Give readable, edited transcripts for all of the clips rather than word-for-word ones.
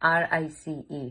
RICE,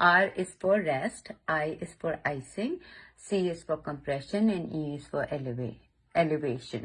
R is for rest, I is for icing, C is for compression and E is for elevation।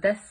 10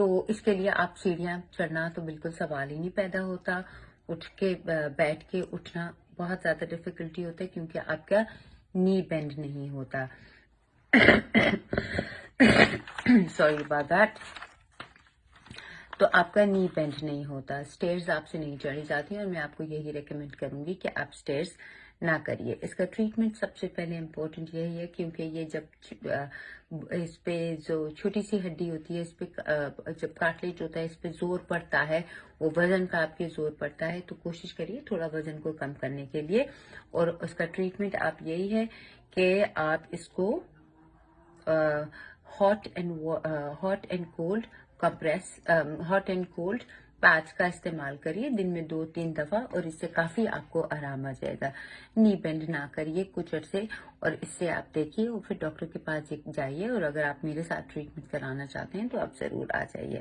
تو اس کے لیے آپ سیڑھیاں چڑھنا تو بالکل سوال ہی نہیں پیدا ہوتا. اٹھ کے بیٹھ کے اٹھنا بہت زیادہ ڈیفیکلٹی ہوتا ہے کیونکہ آپ کا نی بینڈ نہیں ہوتا. Sorry about that. تو آپ کا نی بینڈ نہیں ہوتا. اسٹیئرز آپ سے نہیں چڑھی جاتی اور میں آپ کو یہی ریکمینڈ کروں گی کہ آپ اسٹیئرز نہ کریے. اس کا ٹریٹمنٹ سب سے پہلے امپورٹنٹ یہی ہے کیونکہ یہ جب اس پہ جو چھوٹی سی ہڈی ہوتی ہے اس پہ جب کارٹلیج ہوتا ہے اس پہ زور پڑتا ہے, وہ وزن کا آپ کے زور پڑتا ہے, تو کوشش کریے تھوڑا وزن کو کم کرنے کے لیے. اور اس کا ٹریٹمنٹ آپ یہی ہے کہ آپ اس کو hot and cold compress hot and cold patch کا استعمال کریے دن میں 2-3 دفعہ, اور اس سے کافی آپ کو آرام آ جائے گا. نی بینڈ نہ کریے کچھ عرصے, اور اس سے آپ دیکھیے اور پھر ڈاکٹر کے پاس جائیے, اور اگر آپ میرے ساتھ ٹریٹمنٹ کرانا چاہتے ہیں تو آپ ضرور آ جائیے.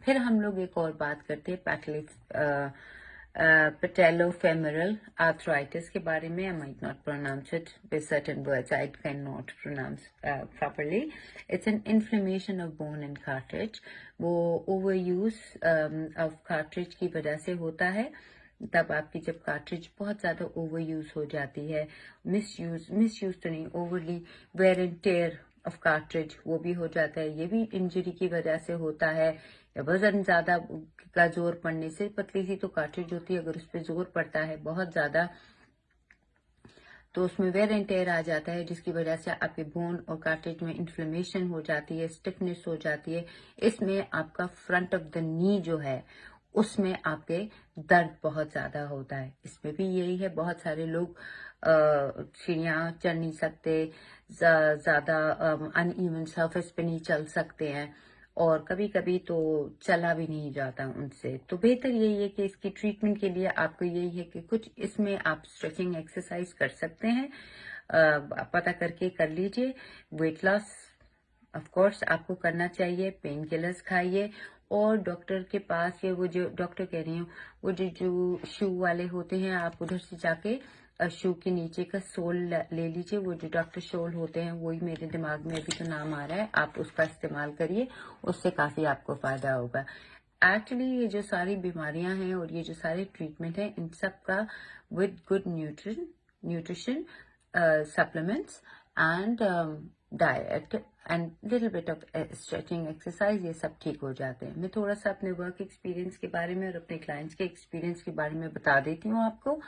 پھر ہم لوگ ایک اور بات کرتے ہیں پیٹیلو فیمورل آرتھرائٹس کے بارے میں. I might not pronounce it with certain words. I cannot pronounce properly. It's an inflammation of bone and cartilage. وہ اوور یوز آف کارٹریج کی وجہ سے ہوتا ہے. تب آپ کی جب کارٹریج بہت زیادہ اوور یوز ہو جاتی ہے, مس یوز تو نہیں, overly wear and tear of cartilage وہ بھی ہو جاتا ہے. یہ بھی انجری کی وجہ سے ہوتا ہے, وزن زیادہ کا زور پڑنے سے. پتلی سی تو کارٹریج ہوتی ہے, اگر اس پہ زور پڑتا ہے بہت زیادہ تو اس میں ویئر اینڈ ٹیئر آ جاتا ہے, جس کی وجہ سے آپ کے بون اور کارٹریج میں انفلیمیشن ہو جاتی ہے, اسٹفنس ہو جاتی ہے. اس میں آپ کا فرنٹ آف دا نی جو ہے اس میں آپ کے درد بہت زیادہ ہوتا ہے. اس میں بھی یہی ہے, بہت سارے لوگ سیڑھیاں چڑھ نہیں سکتے, زیادہ ان ایون سرفیس پہ نہیں چل سکتے ہیں, اور کبھی کبھی تو چلا بھی نہیں جاتا ان سے. تو بہتر یہی ہے کہ اس کی ٹریٹمنٹ کے لیے آپ کو یہی ہے کہ کچھ اس میں آپ اسٹریچنگ ایکسرسائز کر سکتے ہیں, پتہ کر کے کر لیجئے. ویٹ لاس آف کورس آپ کو کرنا چاہیے, پین کلرز کھائیے, اور ڈاکٹر کے پاس, یا وہ جو ڈاکٹر کہہ رہی ہوں وہ جو شو والے ہوتے ہیں, آپ ادھر سے جا کے شو کے نیچے کا سول لے لیجئے. وہ جو ڈاکٹر شول ہوتے ہیں وہی میرے دماغ میں ابھی تو نام آ رہا ہے, آپ اس کا استعمال کریے, اس سے کافی آپ کو فائدہ ہوگا. ایکچولی یہ جو ساری بیماریاں ہیں اور یہ جو سارے ٹریٹمنٹ ہیں ان سب کا with good nutrition supplements and diet and little bit of stretching exercise, یہ سب ٹھیک ہو جاتے ہیں. میں تھوڑا سا اپنے ورک ایکسپیرینس کے بارے میں اور اپنے کلائنٹس کے ایکسپیرینس کے بارے میں بتا دیتی ہوں آپ کو.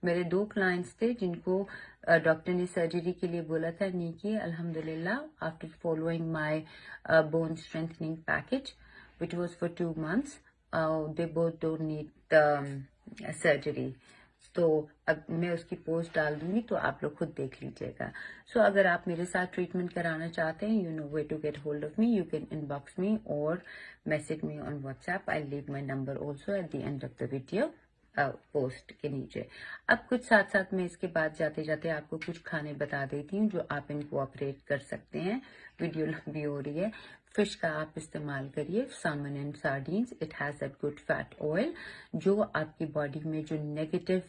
میرے 2 کلائنٹس تھے جن کو ڈاکٹر نے سرجری کے لیے بولا تھا, نہیں کی. الحمدللہ after following my bone strengthening package which was for 2 months, they both don't need surgery. تو اب میں اس کی پوسٹ ڈال دوں گی تو آپ لوگ خود دیکھ لیجیے گا. سو اگر آپ میرے ساتھ ٹریٹمنٹ کرانا چاہتے ہیں, you know where to get hold of me. You can inbox me or message me on WhatsApp. I'll leave my number also at the end of the video post کے نیچے. اب کچھ ساتھ ساتھ میں اس کے بعد جاتے جاتے آپ کو کچھ کھانے بتا دیتی ہوں جو آپ ان کو آپریٹ کر سکتے ہیں. ویڈیو لمبی ہو رہی ہے. فش کا آپ استعمال کریے, salmon and sardines. It has a good fat oil جو آپ کی باڈی میں جو نیگیٹو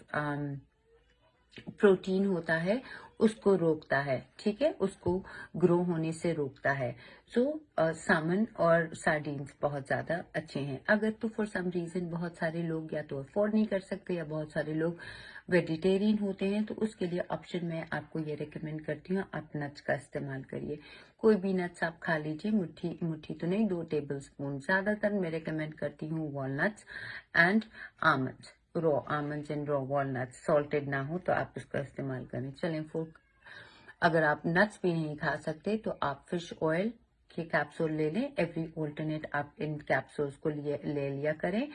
پروٹین ہوتا ہے اس کو روکتا ہے, ٹھیک ہے, اس کو گرو ہونے سے روکتا ہے. سو سالمن اور سارڈینز بہت زیادہ اچھے ہیں. اگر تو فار سم ریزن بہت سارے لوگ یا تو افورڈ نہیں کر سکتے یا بہت سارے لوگ ویجیٹیرین ہوتے ہیں, تو اس کے لیے آپشن میں آپ کو یہ ریکمینڈ کرتی ہوں, آپ نٹس کا استعمال کریے. کوئی بھی نٹس آپ کھا لیجیے, مٹھی تو نہیں, 2 ٹیبل اسپون. زیادہ تر میں ریکمینڈ کرتی ہوں والنٹس and آمنڈس. Row آمنڈس and row والنٹس, salted نہ ہو تو آپ اس کا استعمال کریں. چلیں اگر آپ نٹس بھی نہیں کھا سکتے تو آپ فش آئل کے کیپسول لے لیں. ایوری آلٹرنیٹ آپ ان کیپسولز کو لے لیا کریں.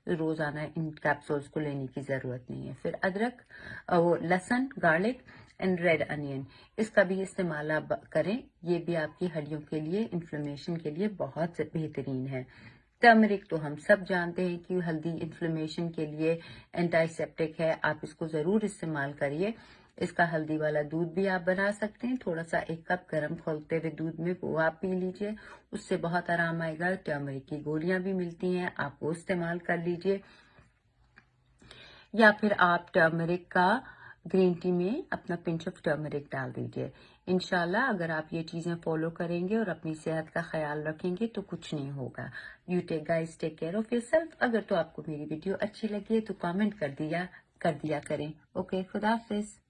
روزانہ ان کیپسولز کو لینے کی ضرورت نہیں ہے. پھر ادرک, وہ لہسن, گارلک اینڈ ریڈ انین, اس کا بھی استعمال آپ کریں. یہ بھی آپ کی ہڈیوں کے لیے, انفلیمیشن کے لیے بہت بہترین ہے. ٹرمرک تو ہم سب جانتے ہیں کہ ہلدی انفلیمیشن کے لیے اینٹی سیپٹک ہے, آپ اس کو ضرور استعمال کریے. اس کا ہلدی والا دودھ بھی آپ بنا سکتے ہیں. تھوڑا سا 1 کپ گرم کھولتے ہوئے دودھ میں وہ آپ پی لیجئے, اس سے بہت آرام آئے گا. ٹرمرک کی گولیاں بھی ملتی ہیں, آپ وہ استعمال کر لیجئے. یا پھر آپ ٹرمرک کا گرین ٹی میں اپنا پنچ آف ٹرمرک ڈال دیجئے. انشاءاللہ اگر آپ یہ چیزیں فالو کریں گے اور اپنی صحت کا خیال رکھیں گے تو کچھ نہیں ہوگا. You take care of your self. اگر تو آپ کو میری ویڈیو اچھی لگی ہے تو کامنٹ کر دیا کریں. اوکے, خدا حافظ.